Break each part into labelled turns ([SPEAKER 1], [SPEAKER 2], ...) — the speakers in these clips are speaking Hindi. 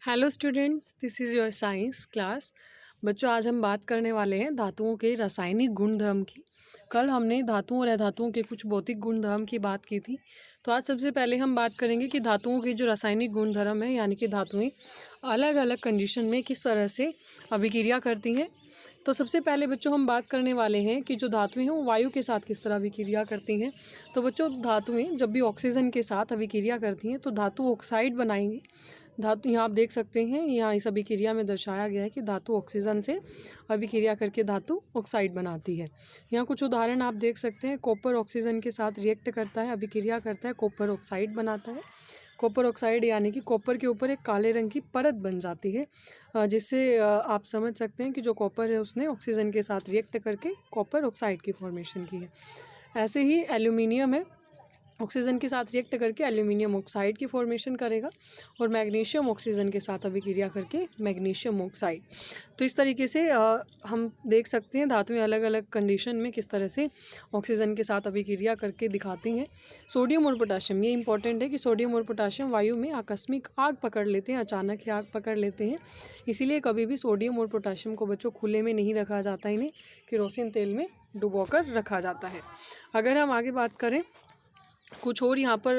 [SPEAKER 1] Hello students, this is your science class. बच्चों, आज हम बात करने वाले हैं धातुओं के रासायनिक गुणधर्म की। कल हमने धातुओं और अधातुओं के कुछ भौतिक गुणधर्म की बात की थी। तो आज सबसे पहले हम बात करेंगे कि धातुओं के जो रासायनिक गुणधर्म है, यानी कि धातुएं अलग अलग कंडीशन में किस तरह से अभिक्रिया करती हैं। तो सबसे पहले बच्चों हम बात करने वाले हैं कि जो धातुएं हैं वो वायु के साथ किस तरह अभिक्रिया करती हैं। तो बच्चों, धातुएं जब भी ऑक्सीजन के साथ अभिक्रिया करती हैं तो धातु ऑक्साइड बनाएंगी। धातु यहाँ आप देख सकते हैं, यहाँ इस अभिक्रिया में दर्शाया गया है कि धातु ऑक्सीजन से अभिक्रिया करके धातु ऑक्साइड बनाती है। यहाँ कुछ उदाहरण आप देख सकते हैं। कॉपर ऑक्सीजन के साथ रिएक्ट करता है, अभिक्रिया करता है, कॉपर ऑक्साइड बनाता है। कॉपर ऑक्साइड यानी कि कॉपर के ऊपर एक काले रंग की परत बन जाती है, जिससे आप समझ सकते हैं कि जो कॉपर है उसने ऑक्सीजन के साथ रिएक्ट करके कॉपर ऑक्साइड की फॉर्मेशन की है। ऐसे ही एल्यूमिनियम है, ऑक्सीजन के साथ रिएक्ट करके एल्यूमिनियम ऑक्साइड की फॉर्मेशन करेगा, और मैग्नीशियम ऑक्सीजन के साथ अभिक्रिया करके मैग्नीशियम ऑक्साइड। तो इस तरीके से हम देख सकते हैं धातुएं अलग अलग कंडीशन में किस तरह से ऑक्सीजन के साथ अभिक्रिया करके दिखाती हैं। सोडियम और पोटाशियम, ये इंपॉर्टेंट है कि सोडियम और पोटाशियम वायु में आकस्मिक आग पकड़ लेते हैं, अचानक ही आग पकड़ लेते हैं। इसीलिए कभी भी सोडियम और पोटाशियम को बच्चों खुले में नहीं रखा जाता, इन्हें केरोसिन तेल में डुबोकर रखा जाता है। अगर हम आगे बात करें, कुछ और यहाँ पर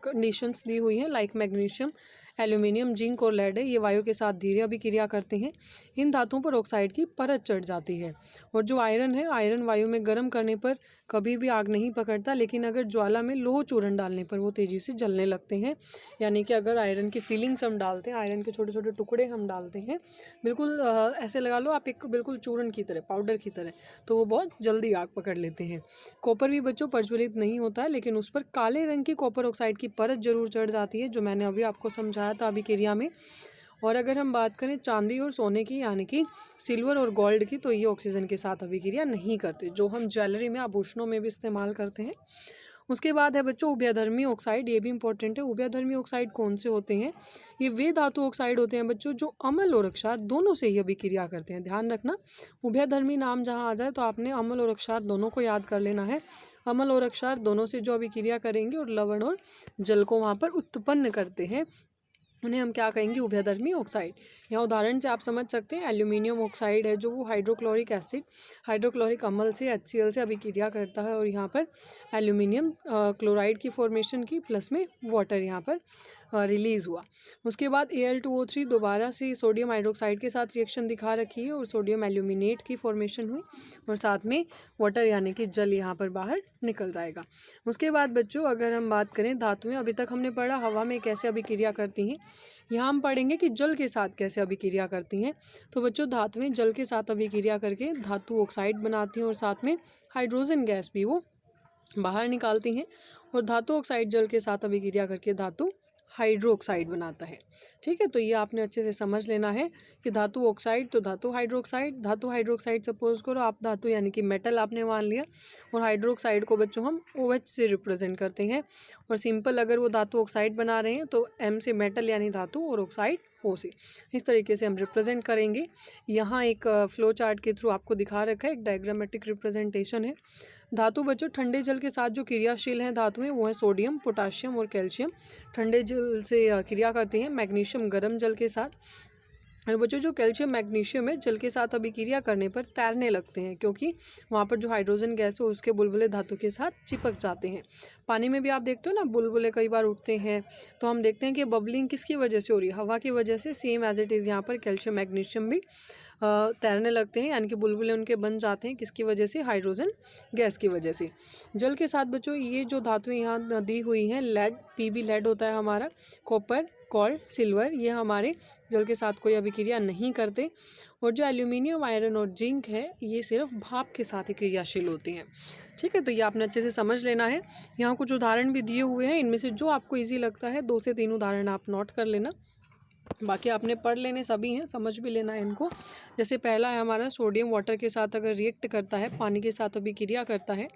[SPEAKER 1] कंडीशंस दी हुई हैं, लाइक मैग्नीशियम, एल्यूमिनियम, जिंक और लेड है, ये वायु के साथ धीरे अभिक्रिया करते हैं। इन धातुओं पर ऑक्साइड की परत चढ़ जाती है। और जो आयरन है, आयरन वायु में गर्म करने पर कभी भी आग नहीं पकड़ता, लेकिन अगर ज्वाला में लोह चूर्ण डालने पर वो तेज़ी से जलने लगते हैं। यानी कि अगर आयरन की फीलिंग्स हम डालते हैं, आयरन के छोटे छोटे टुकड़े हम डालते हैं, बिल्कुल ऐसे लगा लो आप, एक बिल्कुल चूर्ण की तरह, पाउडर की तरह, तो वो बहुत जल्दी आग पकड़ लेते हैं। कॉपर भी बच्चों प्रज्वलित नहीं होता है, लेकिन उस पर काले रंग की कॉपर ऑक्साइड की परत जरूर चढ़ जाती है, जो मैंने अभी आपको समझाया था अभिक्रिया में। और अगर हम बात करें चांदी और सोने की, यानी कि सिल्वर और गोल्ड की, तो ये ऑक्सीजन के साथ अभिक्रिया नहीं करते, जो हम ज्वेलरी में, आभूषणों में भी इस्तेमाल करते हैं। उसके बाद है बच्चों उभयधर्मी ऑक्साइड, ये भी इंपॉर्टेंट है। उभयधर्मी ऑक्साइड कौन से होते हैं? ये वे धातु ऑक्साइड होते हैं बच्चों जो अम्ल और क्षार दोनों से ही अभिक्रिया करते हैं। ध्यान रखना, उभयधर्मी नाम जहाँ आ जाए तो आपने अम्ल और क्षार दोनों को याद कर लेना है। अम्ल और क्षार दोनों से जो अभिक्रिया करेंगे और लवण और जल को वहाँ पर उत्पन्न करते हैं, उन्हें हम क्या कहेंगे? उभयधर्मी ऑक्साइड। यहाँ उदाहरण से आप समझ सकते हैं, एल्यूमिनियम ऑक्साइड है जो वो हाइड्रोक्लोरिक एसिड, हाइड्रोक्लोरिक अम्ल से HCl से अभिक्रिया करता है, और यहाँ पर एल्यूमिनियम क्लोराइड की फॉर्मेशन की, प्लस में वाटर यहाँ पर रिलीज़ हुआ। उसके बाद Al2O3 दोबारा से सोडियम हाइड्रोक्साइड के साथ रिएक्शन दिखा रखी है, और सोडियम एल्यूमिनेट की फॉर्मेशन हुई, और साथ में वाटर यानी कि जल यहाँ पर बाहर निकल जाएगा। उसके बाद बच्चों अगर हम बात करें धातुएं, अभी तक हमने पढ़ा हवा में कैसे अभिक्रिया करती हैं, यहाँ हम पढ़ेंगे कि जल के साथ कैसे अभिक्रिया करती हैं। तो बच्चों, धातुएं जल के साथ अभिक्रिया करके धातु ऑक्साइड बनाती हैं, और साथ में हाइड्रोजन गैस भी वो बाहर निकालती हैं, और धातु ऑक्साइड जल के साथ अभिक्रिया करके धातु हाइड्रोक्साइड बनाता है। ठीक है, तो ये आपने अच्छे से समझ लेना है कि धातु ऑक्साइड तो धातु हाइड्रोक्साइड, धातु हाइड्रोक्साइड सपोज करो आप धातु यानी कि मेटल आपने मान लिया, और हाइड्रोक्साइड को बच्चों हम OH से रिप्रेजेंट करते हैं। और सिंपल अगर वो धातु ऑक्साइड बना रहे हैं तो M से मेटल यानी धातु, और ऑक्साइड O से, इस तरीके से हम रिप्रेजेंट करेंगे। यहाँ एक फ्लो चार्ट के थ्रू आपको दिखा रखा है, एक डायग्रामेटिक रिप्रेजेंटेशन है। धातु बच्चों ठंडे जल के साथ जो क्रियाशील हैं धातुएं, वो है सोडियम, पोटाशियम और कैल्शियम। ठंडे जल से क्रिया करती हैं। मैग्नीशियम गर्म जल के साथ, और बच्चों जो कैल्शियम मैग्नीशियम है जल के साथ अभिक्रिया करने पर तैरने लगते हैं, क्योंकि वहाँ पर जो हाइड्रोजन गैस है उसके बुलबुले धातु के साथ चिपक जाते हैं। पानी में भी आप देखते हो ना, बुलबुले कई बार उठते हैं, तो हम देखते हैं कि बबलिंग किसकी वजह से हो रही है? हवा की वजह से। सेम एज इट इज़ यहाँ पर कैल्शियम मैग्नीशियम भी तैरने लगते हैं, यानी कि बुलबुले उनके बन जाते हैं, किसकी वजह से? हाइड्रोजन गैस की वजह से। जल के साथ बच्चों ये जो धातुएं यहाँ दी हुई हैं, लेड, Pb लेड होता है हमारा, कॉपर, गोल्ड, सिल्वर, ये हमारे जल के साथ कोई अभिक्रिया नहीं करते। और जो एल्यूमिनियम, आयरन और जिंक है, ये सिर्फ भाप के साथ ही क्रियाशील होते हैं। ठीक है, तो ये आपने अच्छे से समझ लेना है। यहाँ कुछ उदाहरण भी दिए हुए हैं, इनमें से जो आपको ईजी लगता है 2 से 3 उदाहरण आप नोट कर लेना, बाकी आपने पढ़ लेने सभी हैं, समझ भी लेना है इनको। जैसे पहला है हमारा, सोडियम वाटर के साथ अगर रिएक्ट करता है, पानी के साथ अभिक्रिया करता है,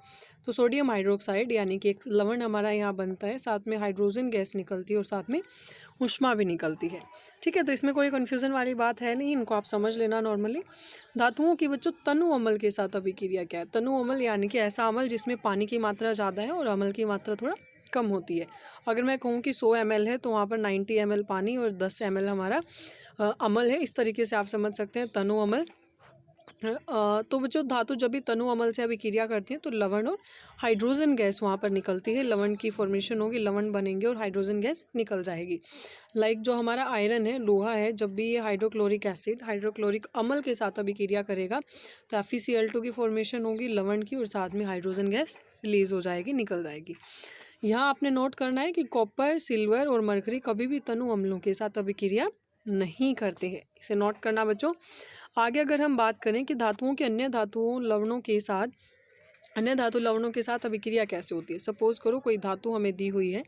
[SPEAKER 1] तो सोडियम हाइड्रोक्साइड यानी कि एक लवण हमारा यहाँ बनता है, साथ में हाइड्रोजन गैस निकलती है, और साथ में ऊष्मा भी निकलती है। ठीक है, तो इसमें कोई कन्फ्यूज़न वाली बात है नहीं, इनको आप समझ लेना नॉर्मली। धातुओं की बच्चों तनु अम्ल के साथ अभिक्रिया क्या है? तनु अम्ल यानी कि ऐसा अम्ल जिसमें पानी की मात्रा ज़्यादा है और अम्ल की मात्रा थोड़ा कम होती है। अगर मैं कहूँ कि 100 ml है तो वहाँ पर 90 ml पानी और 10 ml हमारा अम्ल है। इस तरीके से आप समझ सकते हैं तनु अम्ल। तो जो धातु जब भी तनु अम्ल से अभिक्रिया करती है तो लवण और हाइड्रोजन गैस वहाँ पर निकलती है। लवण की फॉर्मेशन होगी, लवण बनेंगे और हाइड्रोजन गैस निकल जाएगी। लाइक जो हमारा आयरन है, लोहा है, जब भी ये हाइड्रोक्लोरिक एसिड हाइड्रोक्लोरिक अम्ल के साथ अभिक्रिया करेगा तो FeCl2 की फॉर्मेशन होगी लवण की, और साथ में हाइड्रोजन गैस रिलीज हो जाएगी, निकल जाएगी। यहाँ आपने नोट करना है कि कॉपर, सिल्वर और मरकरी कभी भी तनु अम्लों के साथ अभिक्रिया नहीं करते हैं। इसे नोट करना बच्चों। आगे अगर हम बात करें कि धातुओं के अन्य धातु लवणों के साथ अभिक्रिया कैसे होती है। सपोज करो कोई धातु हमें दी हुई है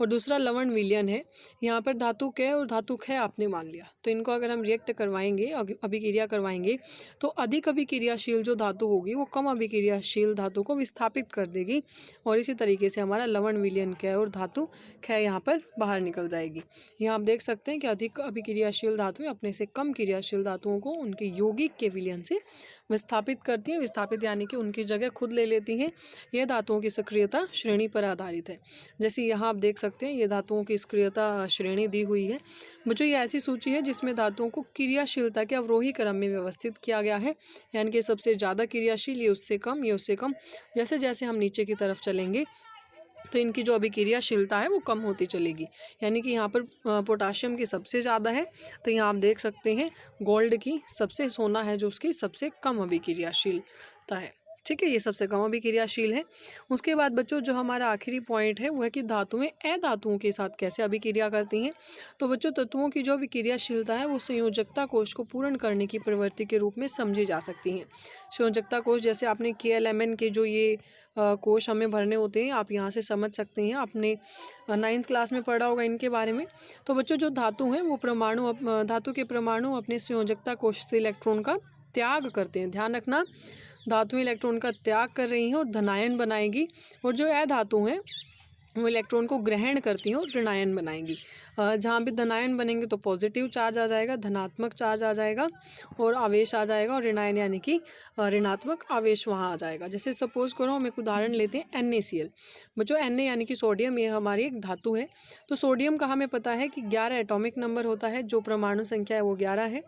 [SPEAKER 1] और दूसरा लवण विलयन है। यहाँ पर धातु क और धातु ख आपने मान लिया, तो इनको अगर हम रिएक्ट करवाएंगे, अभिक्रिया करवाएंगे, तो अधिक अभिक्रियाशील जो धातु होगी वो कम अभिक्रियाशील धातु को विस्थापित कर देगी, और इसी तरीके से हमारा लवण विलयन क और धातु ख यहाँ पर बाहर निकल जाएगी। यहाँ आप देख सकते हैं कि अधिक अभिक्रियाशील धातुएं अपने से कम क्रियाशील धातुओं को उनके यौगिक के विलयन से विस्थापित करती हैं। विस्थापित यानी कि उनकी जगह खुद ले लेती हैं। यह धातुओं की सक्रियता श्रेणी पर आधारित है। जैसे यहाँ आप देख सकते हैं ये धातुओं की सक्रियता श्रेणी दी हुई है। बच्चों ये ऐसी सूची है जिसमें धातुओं को क्रियाशीलता के अवरोही क्रम में व्यवस्थित किया गया है, यानी कि सबसे ज़्यादा क्रियाशील, ये उससे कम, ये उससे कम। जैसे जैसे हम नीचे की तरफ चलेंगे तो इनकी जो अभिक्रियाशीलता है वो कम होती चलेगी। यानी कि यहाँ पर पोटाशियम की सबसे ज़्यादा है, तो यहाँ आप देख सकते हैं गोल्ड की सबसे, सोना है जो उसकी सबसे कम अभिक्रियाशीलता है। ठीक है, ये सबसे कम अभिक्रियाशील है। उसके बाद बच्चों जो हमारा आखिरी पॉइंट है वो है कि धातुएं अधातुओं के साथ कैसे अभिक्रिया करती हैं। तो बच्चों तत्वों की जो अभिक्रियाशीलता है वो संयोजकता कोश को पूर्ण करने की प्रवृत्ति के रूप में समझी जा सकती हैं। संयोजकता कोश, जैसे आपने KLMN के जो ये कोश हमें भरने होते हैं, आप यहाँ से समझ सकते हैं, आपने 9th क्लास में पढ़ा होगा इनके बारे में। तो बच्चों जो धातु हैं वो धातु के परमाणु अपने संयोजकता कोश से इलेक्ट्रॉन का त्याग करते हैं। ध्यान रखना, धातु इलेक्ट्रॉन का त्याग कर रही हैं और धनायन बनाएगी, और जो अधातु हैं वो इलेक्ट्रॉन को ग्रहण करती हैं और ऋणायन बनाएंगी। जहाँ भी धनायन बनेंगे तो पॉजिटिव चार्ज आ जाएगा, धनात्मक चार्ज आ जाएगा और आवेश आ जाएगा, और ऋणायन यानी कि ऋणात्मक आवेश वहाँ आ जाएगा। जैसे सपोज करो हम एक उदाहरण लेते हैं NaCl। बच्चों Na यानी कि सोडियम, ये हमारी एक धातु है। तो सोडियम का हमें पता है कि 11 एटॉमिक नंबर होता है, जो परमाणु संख्या है वो 11 है।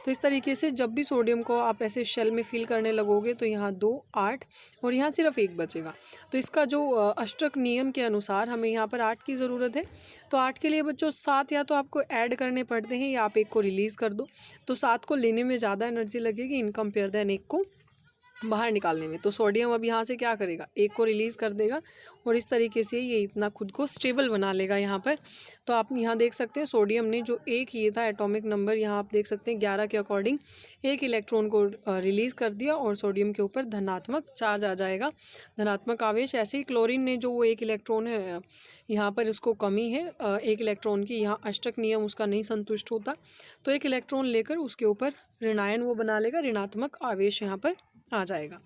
[SPEAKER 1] तो इस तरीके से जब भी सोडियम को आप ऐसे शेल में फिल करने लगोगे तो यहाँ 2, 8 और यहाँ सिर्फ 1 बचेगा। तो इसका जो अष्टक नियम के अनुसार हमें यहाँ पर 8 की ज़रूरत है। तो 8 के लिए बच्चों 7 या तो आपको ऐड करने पड़ते हैं या आप 1 को रिलीज़ कर दो। तो 7 को लेने में ज़्यादा एनर्जी लगेगी इन कंपेयर देन 1 को बाहर निकालने में। तो सोडियम अब यहाँ से क्या करेगा, 1 को रिलीज़ कर देगा, और इस तरीके से ये इतना खुद को स्टेबल बना लेगा यहाँ पर। तो आप यहाँ देख सकते हैं सोडियम ने जो 1 ये था एटॉमिक नंबर, यहाँ आप देख सकते हैं 11 के अकॉर्डिंग 1 इलेक्ट्रॉन को रिलीज़ कर दिया, और सोडियम के ऊपर धनात्मक चार्ज आ जाएगा, धनात्मक आवेश। ऐसे ही क्लोरीन ने जो वो 1 इलेक्ट्रॉन है यहाँ पर उसको कमी है 1 इलेक्ट्रॉन की, यहाँ अष्टक नियम उसका नहीं संतुष्ट होता, तो 1 इलेक्ट्रॉन लेकर उसके ऊपर ऋणायन वो बना लेगा, ऋणात्मक आवेश यहाँ पर आ जाएगा।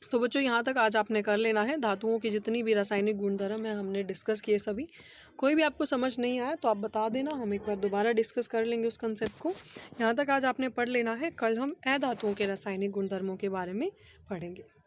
[SPEAKER 1] तो बच्चों यहाँ तक आज आपने कर लेना है। धातुओं की जितनी भी रासायनिक गुणधर्म है हमने डिस्कस किए सभी। कोई भी आपको समझ नहीं आया तो आप बता देना, हम एक बार दोबारा डिस्कस कर लेंगे उस कंसेप्ट को। यहाँ तक आज आपने पढ़ लेना है, कल हम अधातुओं के रासायनिक गुणधर्मों के बारे में पढ़ेंगे।